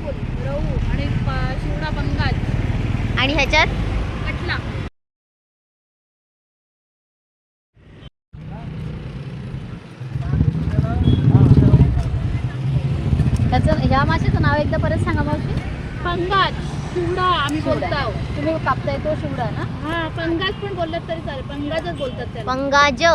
फुल रहू आणि शिवडा पंगाज आणि ह्याच्यात कटला. त्याचं ह्या माशाचं नाव एकदा परत सांगा मावशी. पंगाज शिवडा आम्ही शिवडा. बोलतो. तुम्ही कापताय तो शिवडा ना. हा पंगाज पण बोललात तरी चालेल, पंगाजच बोलतात त्याला. पंगाज.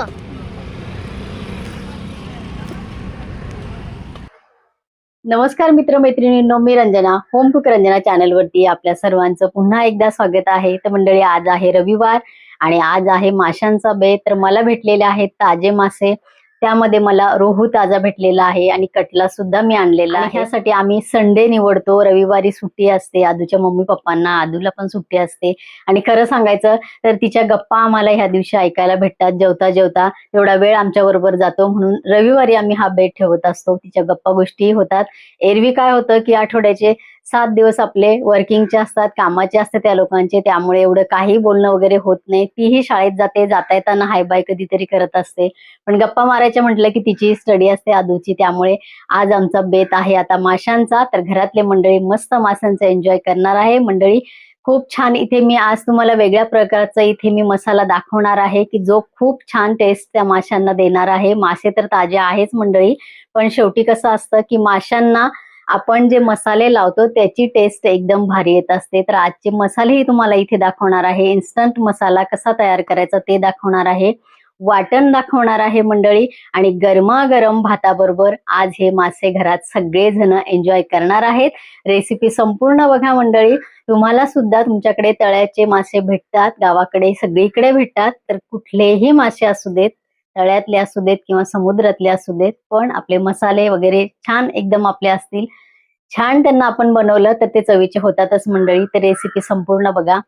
नमस्कार मित्रमैत्रिणींनो, मी रंजना, होम कुक रंजना चॅनलवरती आपल्या सर्वांचं पुन्हा एकदा स्वागत आहे. तर मंडळी, आज आहे रविवार आणि आज आहे माशांचा बेत. तर मला भेटलेले आहेत ताजे मासे. त्यामध्ये मला रोहू ताजा भेटलेला आहे आणि कटला सुद्धा मी आणलेला आहे. ह्यासाठी आम्ही संडे निवडतो. रविवारी सुट्टी असते आदूच्या मम्मी पप्पांना, आदूला पण सुट्टी असते. आणि खरं सांगायचं तर तिच्या गप्पा आम्हाला ह्या दिवशी ऐकायला भेटतात. जेवता जेवता तेवढा वेळ आमच्या बरोबर जातो, म्हणून रविवारी आम्ही हा बेत ठेवत असतो. तिच्या गप्पा गोष्टी होतात. एरवी काय होतं की आठवड्याचे 7 दिवस आपले वर्किंगचे असतात, कामाचे असते त्या लोकांचे, त्यामुळे एवढं काही बोलणं वगैरे होत नाही. तीही शाळेत जाते, जाता येताना हाय बाय कधीतरी करत असते. पण गप्पा मारायच्या म्हटलं की तिची स्टडी असते आदूची, त्यामुळे आज आमचा बेत आहे आता माशांचा. तर घरातले मंडळी मस्त माशांचा एन्जॉय करणार आहे. मंडळी खूप छान इथे मी आज तुम्हाला वेगळ्या प्रकारचा इथे मी मसाला दाखवणार आहे की जो खूप छान टेस्ट त्या माशांना देणार आहे. मासे तर ताजे आहेच मंडळी, पण शेवटी कसं असतं की माशांना आपण जे मसाले लावतो त्याची टेस्ट एकदम भारी येत असते. तर आजचे मसालेही तुम्हाला इथे दाखवणार आहे. इन्स्टंट मसाला कसा तयार करायचा ते दाखवणार आहे, वाटण दाखवणार आहे मंडळी, आणि गरमागरम भाताबरोबर आज हे मासे घरात सगळेजण एन्जॉय करणार आहेत. रेसिपी संपूर्ण बघा मंडळी. तुम्हाला सुद्धा तुमच्याकडे तळ्याचे मासे भेटतात, गावाकडे सगळीकडे भेटतात. तर कुठलेही मासे असू देत, तळ्यातले असू देत किंवा समुद्रातले असू देत, पण आपले मसाले वगैरे छान एकदम आपले असतील, छान त्यांना आपण बनवलं तर ते चवीचे होतातच मंडळी. तर रेसिपी संपूर्ण बघा.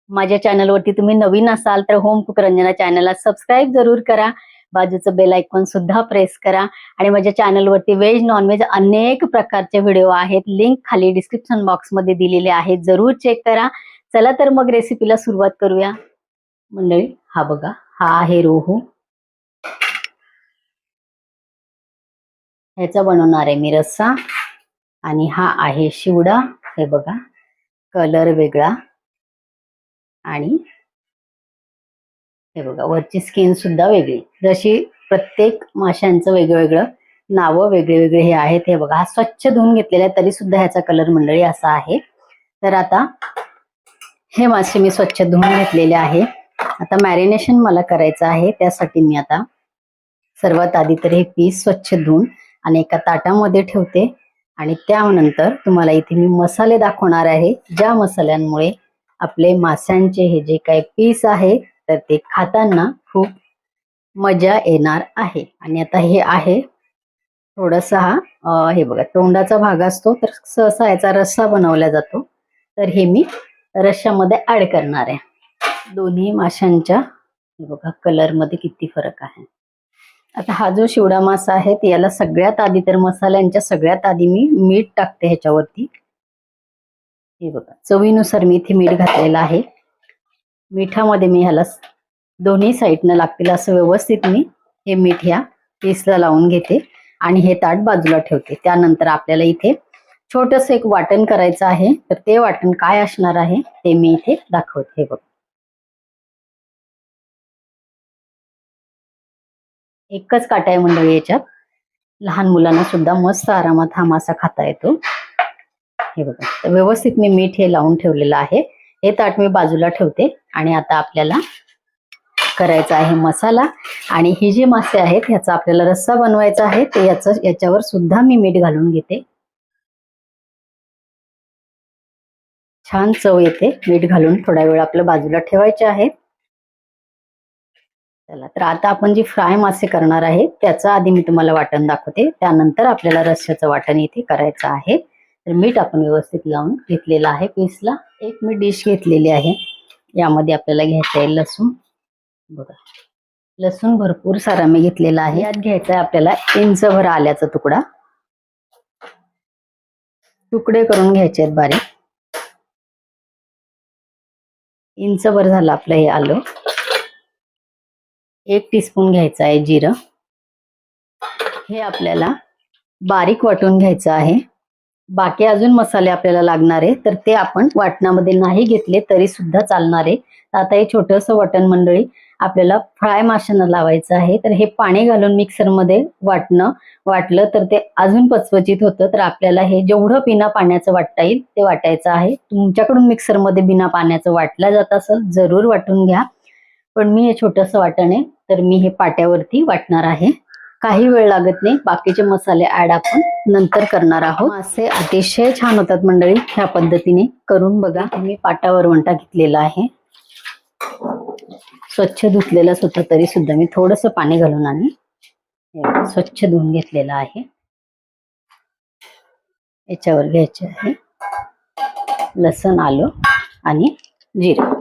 माझ्या चॅनलवरती तुम्ही नवीन असाल तर होम कुक रंजना चॅनलला सबस्क्राईब जरूर करा, बाजूचं बेल आयकॉन सुद्धा प्रेस करा. आणि माझ्या चॅनलवरती व्हेज नॉनव्हेज अनेक प्रकारचे व्हिडिओ आहेत, लिंक खाली डिस्क्रिप्शन बॉक्समध्ये दिलेले आहेत, जरूर चेक करा. चला तर मग रेसिपीला सुरुवात करूया मंडळी. हा बघा, हा आहे रोहू. ह्याचा बनवणार आहे मी रस्सा. आणि हा आहे शिवडा. हे बघा, कलर वेगळा, आणि हे बघा वरची स्किन सुद्धा वेगळी. जशी प्रत्येक माशांचं वेगवेगळं नावं वेगळे वेगळे हे आहेत. हे बघा, हा स्वच्छ धुवून घेतलेला आहे तरी सुद्धा ह्याचा कलर मंडळी असा आहे. तर आता हे मासे मी स्वच्छ धुवून घेतलेले आहे. आता मॅरिनेशन मला करायचं आहे, त्यासाठी मी आता सर्वात आधी तर हे पीस स्वच्छ धुवून आणि एका ताटामध्ये ठेवते. आणि त्यानंतर तुम्हाला इथे मी मसाले दाखवणार आहे, ज्या मसाल्यांमुळे आपले माशांचे हे जे काही पीस आहे तर ते खाताना खूप मजा येणार आहे. आणि आता हे आहे थोडासा हा हे बघा तोंडाचा भाग असतो, तर सहसा याचा रस्सा बनवला जातो. तर हे मी रश्श्यामध्ये ऍड करणार आहे. दोन्ही माशांच्या हे बघा कलर मध्ये किती फरक आहे. आता हा जो शिवडा मासा आहे याला सगळ्यात आधी तर मसाल्यांच्या सगळ्यात आधी मी मीठ टाकते ह्याच्यावरती. हे बघा, चवीनुसार मी इथे मीठ घातलेलं आहे. मिठामध्ये मी ह्याला दोन्ही साईडनं लागतील असं व्यवस्थित मी हे मीठ ह्या पीसला लावून घेते आणि हे ताट बाजूला ठेवते. त्यानंतर आपल्याला इथे छोटस एक वाटण करायचं आहे. तर ते वाटण काय असणार आहे ते मी इथे दाखवते. हे बघा, एकच काटा आहे मंडळी याच्यात. लहान मुलांना सुद्धा मस्त आरामात हा मासा खाता येतो. हे बघा, तर व्यवस्थित मी मीठ हे लावून ठेवलेलं आहे. हे ताट मी बाजूला ठेवते आणि आता आपल्याला करायचा आहे मसाला. आणि ही जी मासे आहेत ह्याचा आपल्याला रस्सा बनवायचा आहे, ते याच्यावर सुद्धा मी मीठ घालून घेते. छान चव येते मीठ घालून. थोडा वेळ आपल्या बाजूला ठेवायचे आहे. चला, तर आता आपण जी फ्राय मासे करणार आहे त्याचा आधी मी तुम्हाला वाटण दाखवते, त्यानंतर आपल्याला रस्स्याचं वाटण इथे करायचं आहे. तर मीठ आपण व्यवस्थित लावून घेतलेलं आहे पीसला. एक मी डिश घेतलेली आहे, यामध्ये आपल्याला घ्यायचं आहे लसूण. बघा, लसूण भरपूर सारा मी घेतलेला आहे. यात घ्यायचा आहे आपल्याला इंचभर आल्याचा तुकडा. तुकडे करून घ्यायचे आहेत बारीक. इंचभर झालं आपलं हे आलं. 1 टीस्पून घ्यायचं आहे जिरं. हे आपल्याला बारीक वाटून घ्यायचं आहे. बाकी अजून मसाले आपल्याला लागणार आहे तर ते आपण वाटणामध्ये नाही घेतले तरी सुद्धा चालणार आहे. तर आता हे छोटंसं वाटण मंडळी आपल्याला फ्राय माशांना लावायचं आहे. तर हे पाणी घालून मिक्सरमध्ये वाटलं तर ते अजून पचपचीत होतं. तर आपल्याला हे जेवढं बिना पाण्याचं वाटता येईल ते वाटायचं आहे. तुमच्याकडून मिक्सरमध्ये बिना पाण्याचं वाटलं जात असेल जरूर वाटून घ्या. पण मी हे छोटंसं वाटण आहे तर मी हे पाट्यावरती वाटणार आहे. काही वेळ लागत नाही. बाकीचे मसाले ऍड आपण नंतर करणार आहोत. मासे अतिशय छान होतात मंडळी. ह्या पद्धतीने करून बघा. मी पाटावर वंटा घेतलेला आहे. स्वच्छ धुतलेलंच होतं तरी सुद्धा मी थोडंसं पाणी घालून आणि स्वच्छ धुवून घेतलेलं आहे. याच्यावर घ्यायचे आहे लसण, आलं आणि जिरं.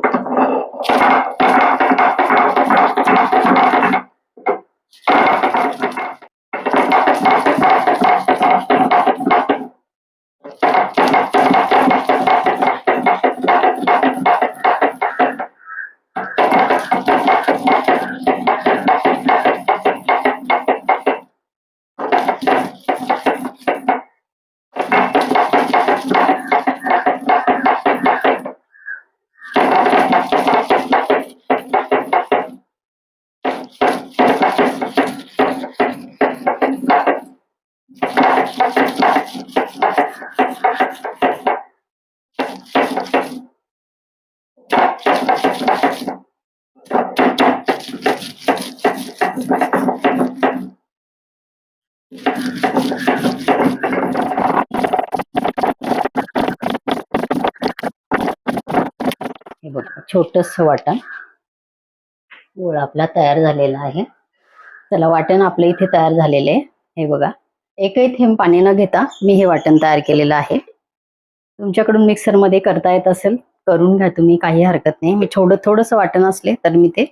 हे बघा छोटंसं वाटण गोळा आपला तयार झालेला आहे. चला वाटण आपलं इथे तयार झालेलं आहे. हे बघा एकही थेंब पाणी न घेता मी हे वाटण तयार केलेलं आहे. तुमच्याकडून मिक्सरमध्ये करता येत असेल करून घ्या तुम्ही, काही हरकत नाही. मी थोडंसं वाटण असले तर मी ते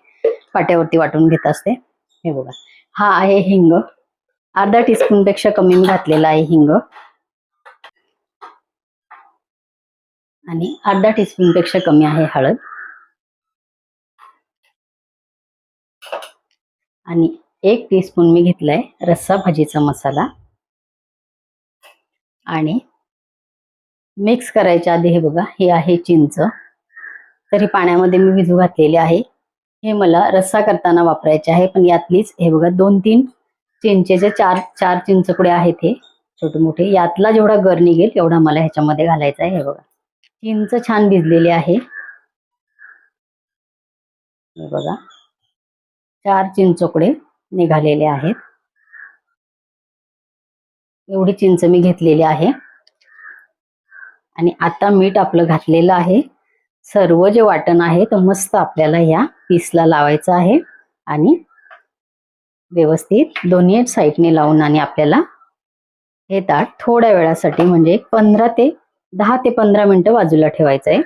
पाट्यावरती वाटून घेत असते. हे बघा हा आहे हिंग. अर्धा टीस्पून पेक्षा कमी मी घातलेला आहे हिंग. आणि अर्धा टीस्पून पेक्षा कमी आहे हळद. आणि 1 टीस्पून मी घेतलाय रस्सा भाजीचा मसाला. आणि मिक्स करायच्या आधी हे बघा हे आहे चिंच. तरी पाण्यामध्ये मी भिजू घातलेले आहे. हे मला रस्सा करताना वापरायचे आहे. पण यातलीच हे बघा 2-3 चिंचेचे चार चिंचपुडे आहेत हे छोटे मोठे. यातला जेवढा गर निघेल एवढा मला ह्याच्यामध्ये घालायचा आहे. हे बघा चिंच छान भिजलेली आहे. हे बघा 4 चिंचोकडे निघालेले आहेत. एवढी चिंच मी घेतलेली आहे. आणि आता मीठ आपलं घातलेलं आहे. सर्व जे वाटण आहे तर मस्त आपल्याला या पीसला लावायचं आहे. आणि व्यवस्थित दोन्ही साईडने लावून आणि आपल्याला हे ताट थोड्या वेळासाठी म्हणजे 10 ते 15 मिनिटं बाजूला ठेवायचं आहे.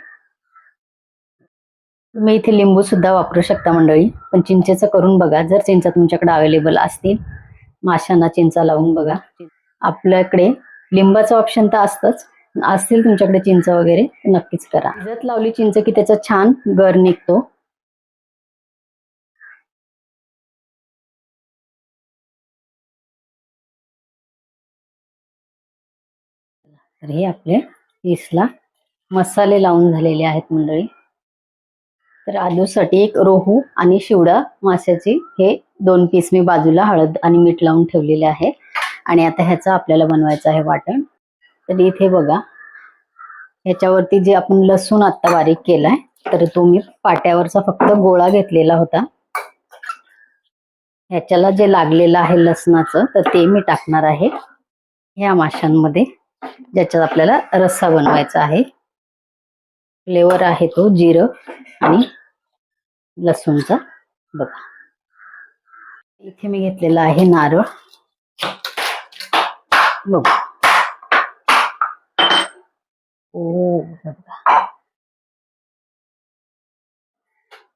तुम्ही इथे लिंबू सुद्धा वापरू शकता मंडळी. पण चिंचेचं करून बघा. जर चिंचा तुमच्याकडे अवेलेबल असतील माशांना चिंचा लावून बघा. आपल्याकडे लिंबाचं ऑप्शन तर असतंच. असतील तुमच्याकडे चिंच वगैरे नक्कीच करा. भिजत लावली चिंच की त्याचा छान गर निघतो. तर हे आपले पीसला मसाले लावून झालेले आहेत मंडळी. तर आलूसाठी एक रोहू आणि शिवडा माशाची हे 2 पीस मी बाजूला हळद आणि मीठ लावून ठेवलेले आहे. आणि आता ह्याचा आपल्याला बनवायचं आहे वाटण. तर इथे बघा ह्याच्यावरती जे आपण लसूण आता बारीक केलाय तर तो मी पाट्यावरचा फक्त गोळा घेतलेला होता. ह्याच्याला जे लागलेलं आहे लसणाचं तर ते मी टाकणार आहे ह्या माशांमध्ये ज्याच्यात आपल्याला रस्सा बनवायचा आहे. फ्लेवर आहे तो जिरं आणि लसूणचा. बघा इथे मी घेतलेला आहे नारळ. बघा बघा.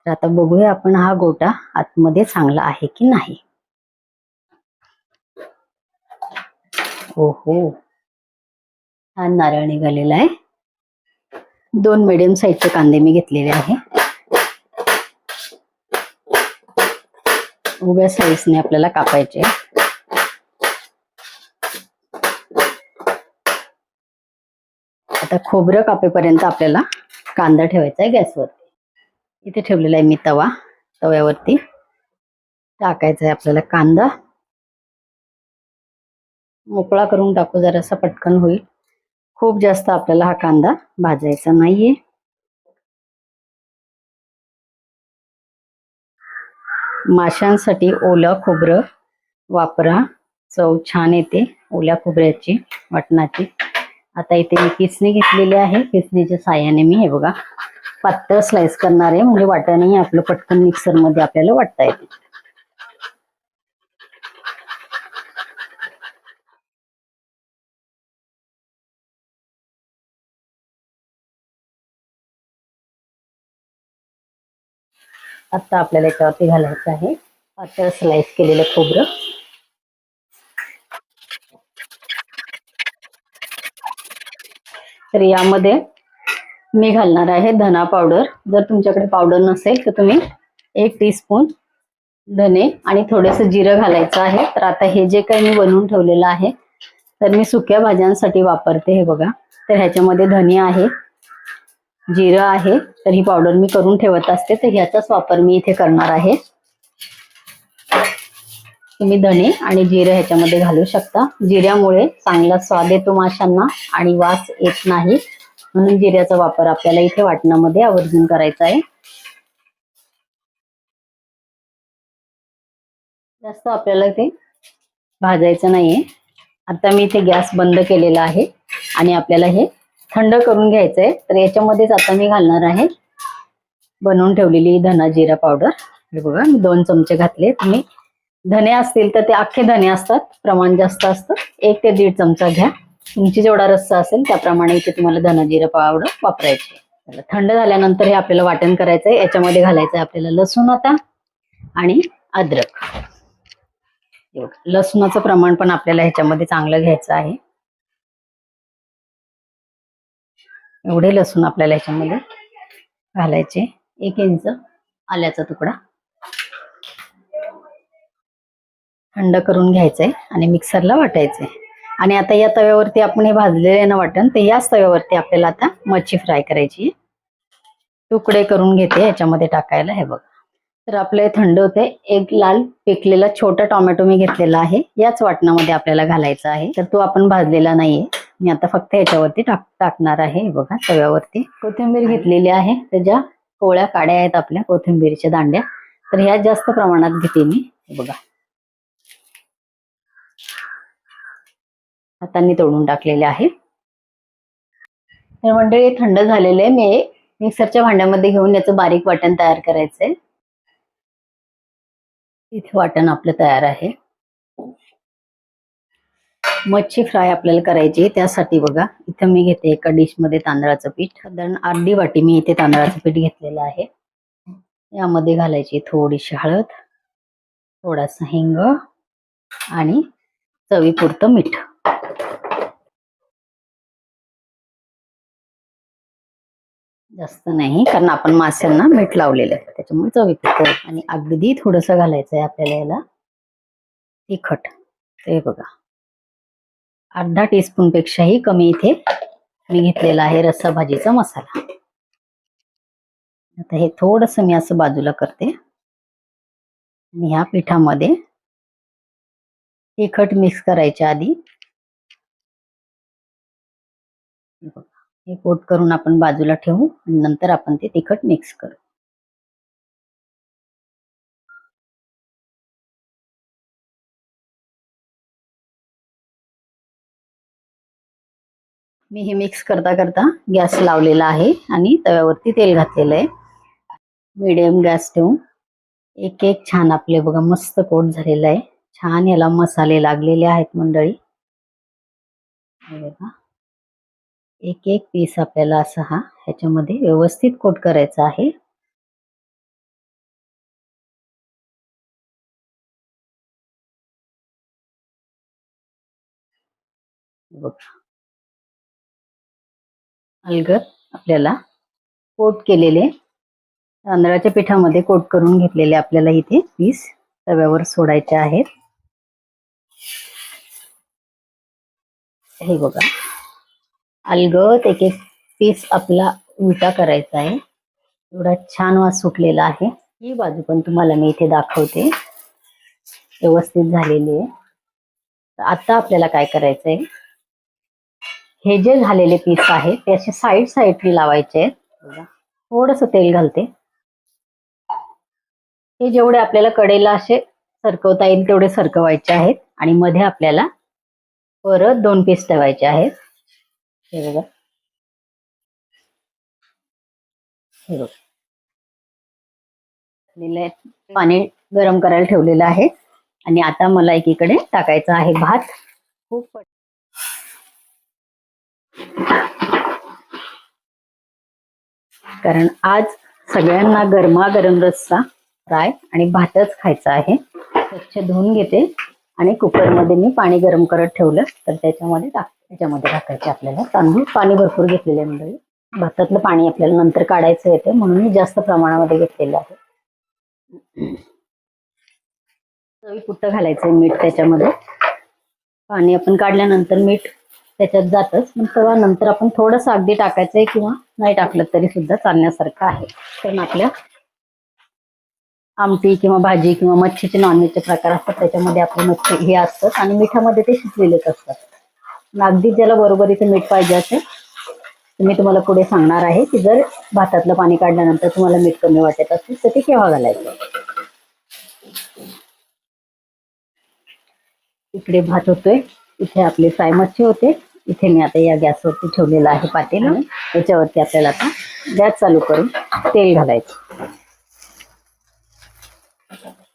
तर आता बघूया आपण हा गोटा आतमध्ये चांगला आहे की नाही. ओहो छान नारळ निघालेला आहे. 2 मीडियम साईजचे कांदे मी घेतलेले आहे. उभ्या साईजने आपल्याला कापायचे. आता खोबरं कापेपर्यंत आपल्याला कांदा ठेवायचा आहे गॅसवरती. इथे ठेवलेला आहे मी तवा. तव्यावरती टाकायचा आहे आपल्याला कांदा. मोकळा करून टाकू, जरासा पटकन होईल. खूप जास्त आपल्याला हा कांदा भाजायचा नाहीये. माशांसाठी ओलं खोबरं वापरा, चव छान येते ओल्या खोबऱ्याची, वाटणाची. आता इथे मी किसणी घेतलेली आहे. किसणीच्या साह्याने मी हे बघा पातळ स्लाइस करणार आहे, म्हणजे वाटणही आपलं पटकन मिक्सर मध्ये आपल्याला वाटता येते. आता आपल्याला याच्यावरती घालायचं आहे पातळ स्लाइस केलेलं खोबरं. तर यामध्ये मी घालणार आहे धना पावडर. जर तुमच्याकडे पावडर नसेल तर तुम्ही 1 टीस्पून धने आणि थोडंसं जिरं घालायचं आहे. तर आता हे जे काही मी बनवून ठेवलेलं आहे, तर मी सुक्या भाज्यांसाठी वापरते. हे बघा, तर ह्याच्यामध्ये धने आहे, जिरं आहे. तर ही पावडर मी करून ठेवत असते, तर ह्याचाच वापर मी इथे करणार आहे. तुम्ही धने आणि जिरं ह्याच्यामध्ये घालू शकता. जिऱ्यामुळे चांगला स्वाद येतो माशांना आणि वास येत नाही, म्हणून जिऱ्याचा वापर आपल्याला इथे वाटणामध्ये आवर्जून करायचा आहे. जास्त आपल्याला ते भाजायचं नाहीये. आता मी इथे गॅस बंद केलेला आहे आणि आपल्याला हे थंड करून घ्यायचंय. तर याच्यामध्येच आता मी घालणार आहे बनवून ठेवलेली धना जिरा पावडर. हे बघा, मी 2 चमचे घातले. तुम्ही धने असतील तर ते अख्खे धने असतात, प्रमाण जास्त असतं, 1 ते 1.5 चमचा घ्या. तुमची जेवढा रस्सा असेल त्याप्रमाणे इथे तुम्हाला धना जिरा पावडर वापरायची. थंड झाल्यानंतर हे आपल्याला वाटण करायचंय. याच्यामध्ये घालायचंय आपल्याला लसूण आता आणि अद्रक. लसणाचं प्रमाण पण आपल्याला ह्याच्यामध्ये चांगलं घ्यायचं आहे. एवढे लसूण आपल्याला ह्याच्यामध्ये घालायचे. 1 इंच आल्याचा तुकडा. थंड करून घ्यायचंय आणि मिक्सरला वाटायचंय. आणि आता या तव्यावरती आपण हे भाजलेले आहे ना वाटण, तर याच तव्यावरती आपल्याला आता मच्छी फ्राय करायची. तुकडे करून घेते याच्यामध्ये टाकायला. हे बघा, तर आपलं हे थंड होते. 1 लाल पिकलेला छोटा टोमॅटो मी घेतलेला आहे, याच वाटणामध्ये आपल्याला घालायचा आहे. तर तो आपण भाजलेला नाहीये, मी आता फक्त याच्यावरती टाकणार आहे. बघा, तव्यावरती कोथिंबीर घेतलेली आहे, त्याच्या कोवळ्या काड्या आहेत आपल्या कोथिंबीरच्या दांड्या, तर ह्या जास्त प्रमाणात घेते मी. बघा, हातांनी तोडून टाकलेले आहे. तर मंडळी, थंड झालेले मी मिक्सरच्या भांड्यामध्ये घेऊन याचं बारीक वाटण तयार करायचंय. इथे वाटण आपलं तयार आहे. मच्छी फ्राय आपल्याला करायची, त्यासाठी बघा इथं मी घेते एका डिश मध्ये तांदळाचं पीठ. साधारण अर्धी वाटी मी इथे तांदळाचं पीठ घेतलेलं आहे. यामध्ये घालायची थोडीशी हळद, थोडासा हिंग आणि चवीपुरतं मीठ. जास्त नाही, कारण आपण माशांना मीठ लावलेलं आहे, त्याच्यामुळे चवीपुरतं. आणि अगदी थोडंसं घालायचं आहे आपल्याला याला तिखट. ते बघा, अर्धा टीस्पून पेक्षाही कमी इथे मी घेतलेला आहे रस्सा भाजीचा मसाला. आता हे थोडंसं मी असं बाजूला करते आणि ह्या पिठामध्ये तिखट मिक्स करायच्या आधी हे कोट करून आपण बाजूला ठेवू आणि नंतर आपण ते तिखट मिक्स करू. मी हे मिक्स करता करता गॅस लावलेला आहे आणि तव्यावरती तेल घातलेलं आहे. मीडियम गॅस ठेवून एक एक छान आपले बघा मस्त कोट झालेला आहे. छान याला मसाले लागलेले आहेत मंडळी. बघा, एक एक पीस आपल्याला असा हा ह्याच्यामध्ये व्यवस्थित कोट करायचा आहे. बघा, अलगद आपल्याला कोट केलेले तांदळाच्या पिठामध्ये कोट करून घेतलेले आपल्याला इथे पीस तव्यावर सोडायचे आहेत. हे बघा, अलगद एक एक पीस आपला उलटा करायचा आहे. एवढा छान वास सुटलेला आहे. ही बाजू पण तुम्हाला मी इथे दाखवते, व्यवस्थित झालेली आहे. आता आपल्याला काय करायचंय, हे जे झालेले पीस आहे ते असे साईड साईडने लावायचे आहेत. थोडस तेल घालते. हे जेवढे आपल्याला कडेला असे सरकवता येईल तेवढे सरकवायचे आहेत आणि मध्ये आपल्याला परत 2 पीस ठेवायचे आहेत. हे बघा, हे बघा, पाणी गरम करायला ठेवलेलं आहे आणि आता मला एकीकडे टाकायचा आहे भात. खूप कारण आज सगळ्यांना गरमागरम रस्सा फ्राय आणि भातच खायचा आहे. स्वच्छ धुवून घेते आणि कुकरमध्ये मी पाणी गरम करत ठेवलं तर त्याच्यामध्ये टाकायचे आपल्याला तांदूळ. पाणी भरपूर घेतलेले मंडळी. भातातलं पाणी आपल्याला नंतर काढायचं येते म्हणून मी जास्त प्रमाणामध्ये घेतलेलं आहे. चवीपुरतं घालायचंय मीठ त्याच्यामध्ये. पाणी आपण काढल्यानंतर मीठ त्याच्यात जातच, पण तेव्हा नंतर आपण थोडंसं अगदी टाकायचंय किंवा नाही टाकलं तरी सुद्धा चालण्यासारखं आहे. कारण आपल्या आमटी किंवा भाजी किंवा मच्छीचे नॉनव्हेजचे प्रकार असतात त्याच्यामध्ये आपले मच्छी हे असतात आणि मिठामध्ये ते शिजलेलेच असतात. अगदी ज्याला बरोबरीचं मीठ पाहिजे असेल मी तुम्हाला पुढे सांगणार आहे की जर भातातलं पाणी काढल्यानंतर तुम्हाला मीठ कमी वाटत असेल तर ते केव्हा घालायचं. इकडे भात होतोय, इथे आपले फ्राय मच्छी होते. इथे मी आता या गॅसवरती ठेवलेलं आहे पातेलं. याच्यावरती आपल्याला आता गॅस चालू करून तेल घालायचं.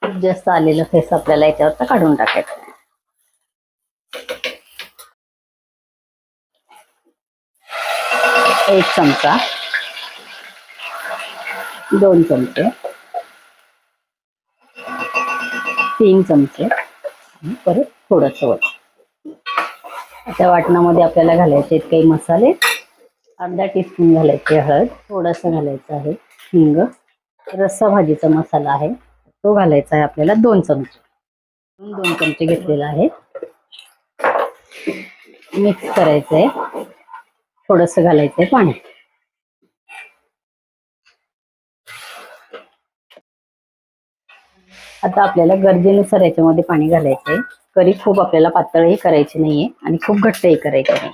खूप जास्त आलेलं फेस आपल्याला याच्यावर काढून टाकायचं. एक चमचा, 2 चमचे, 3 चमचे आणि परत थोडंसं वर. त्या वाटणामध्ये आपल्याला घालायचे आहेत काही मसाले. अर्धा टीस्पून घालायचे हळद, थोडंसं घालायचं आहे हिंग. रस्सा भाजीचा मसाला आहे तो घालायचा आहे आपल्याला 2 चमचे. 2 चमचे घेतलेला आहे. मिक्स करायचं आहे. थोडंसं घालायचंय पाणी. आता आपल्याला गरजेनुसार याच्यामध्ये पाणी घालायचंय. करी खूप आपल्याला पातळही करायची नाहीये आणि खूप घट्टही करायची नाही.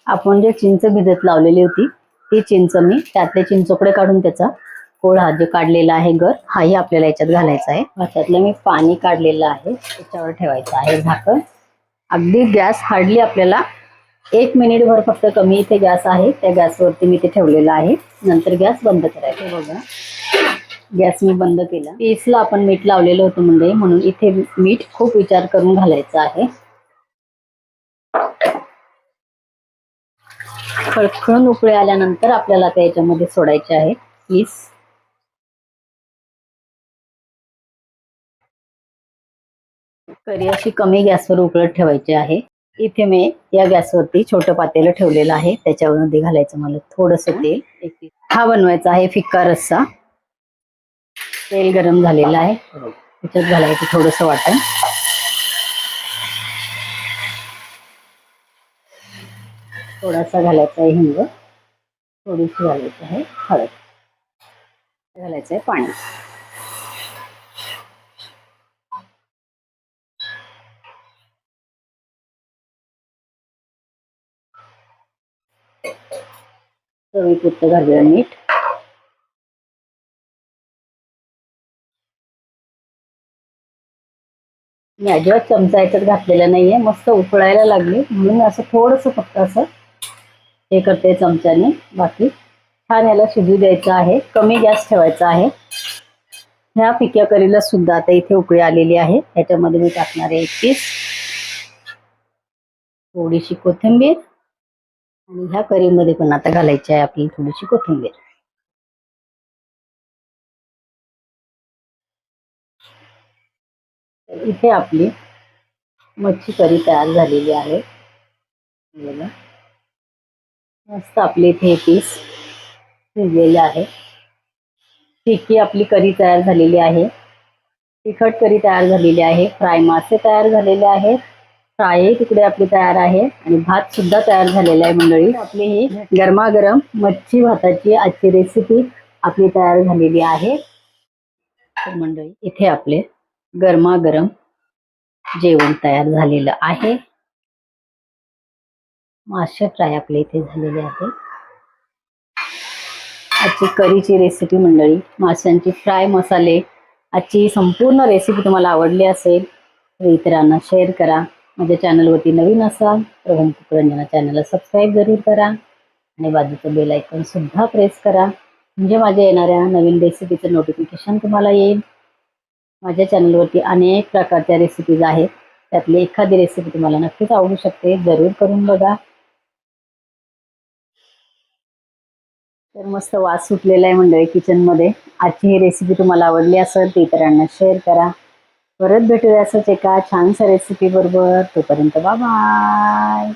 आपण जे चिंच भिजत लावलेली होती ती चिंच मी त्यातले चिंचोकडे काढून त्याचा कोळ हा जे काढलेला आहे गर हाही आपल्याला याच्यात घालायचा आहे. भातातलं मी पाणी काढलेलं आहे त्याच्यावर ठेवायचं आहे झाकण. अगदी गॅस हार्डली आपल्याला 1 मिनिटभर फक्त कमी इथे गॅस आहे त्या गॅसवरती मी ते ठेवलेलं आहे. नंतर गॅस बंद करायचा. बघा गॅस मी बंद केला. पीसला आपण मीठ लावलेलं होतं म्हणजे म्हणून इथे मीठ खूप विचार करून घालायचं आहे. खळखळून उकळी आल्यानंतर आपल्याला आता याच्यामध्ये सोडायचे आहे पीस. करी अशी कमी गॅसवर उकळत ठेवायची आहे. इथे मी या गॅसवरती छोटं पातेलं ठेवलेलं आहे त्याच्यामध्ये घालायचं मला थोडंसं तेल. हा बनवायचा आहे फिक्का रस्सा. तेल गरम झालेलं आहे त्याच्यात घालायचं थोडंसं वाटण. थोडासा घालायचा आहे हिंग. थोडीशी घालायची आहे हळद. घालायचं आहे पाणी. चवीपुरतं घालूया मीठ. मी अजिबात चमचा याच्यात घातलेला नाहीये. मस्त उकळायला लागली म्हणून असं थोडंसं फक्त असं हे करते चमच्याने. बाकी छान याला शिजू द्यायचं आहे. कमी गॅस ठेवायचा आहे. ह्या फिक्या करीला सुद्धा आता इथे उकळी आलेली आहे. ह्याच्यामध्ये मी टाकणार आहे 1 पीस, थोडीशी कोथिंबीर आणि ह्या करीमध्ये पण आता घालायची आहे आपली थोडीशी कोथिंबीर. इथे आपली मच्छी करी तयार झालेली आहे. मस्त आपले इथे पीस शिजलेले आहे. फिक्की आपली करी तयार झालेली आहे. तिखट करी तयार झालेली आहे. फ्राय मासे तयार झालेले आहेत. फ्राय तिकडे आपली तयार आहे आणि भात सुद्धा तयार झालेला आहे मंडळी. आपली ही गरमागरम मच्छी भाताची आजची रेसिपी आपली तयार झालेली आहे. तर मंडळी इथे आपले गरमागरम जेवण तयार झालेलं आहे. मासे फ्राय आपले इथे झालेले आहे. आजची करीची रेसिपी मंडळी, माशांची फ्राय मसाले. आजची संपूर्ण रेसिपी तुम्हाला आवडली असेल तर इतरांना शेअर करा. माझ्या चॅनलवरती नवीन असाल तर होम कुक रंजना चॅनलला सबस्क्राईब जरूर करा आणि बाजूचं बेल आयकॉन सुद्धा प्रेस करा, म्हणजे माझ्या येणाऱ्या नवीन रेसिपीचं नोटिफिकेशन तुम्हाला येईल. माझ्या चॅनलवरती अनेक प्रकारच्या रेसिपीज आहेत, त्यातली एखादी रेसिपी तुम्हाला नक्कीच आवडू शकते, जरूर करून बघा. तर मस्त वास सुटलेला आहे मंडळी किचनमध्ये. आजची ही रेसिपी तुम्हाला आवडली असेल तर इतरांना शेअर करा. परत भेटूया असंच एका छानशा रेसिपी बरोबर. तोपर्यंत बाय बाय.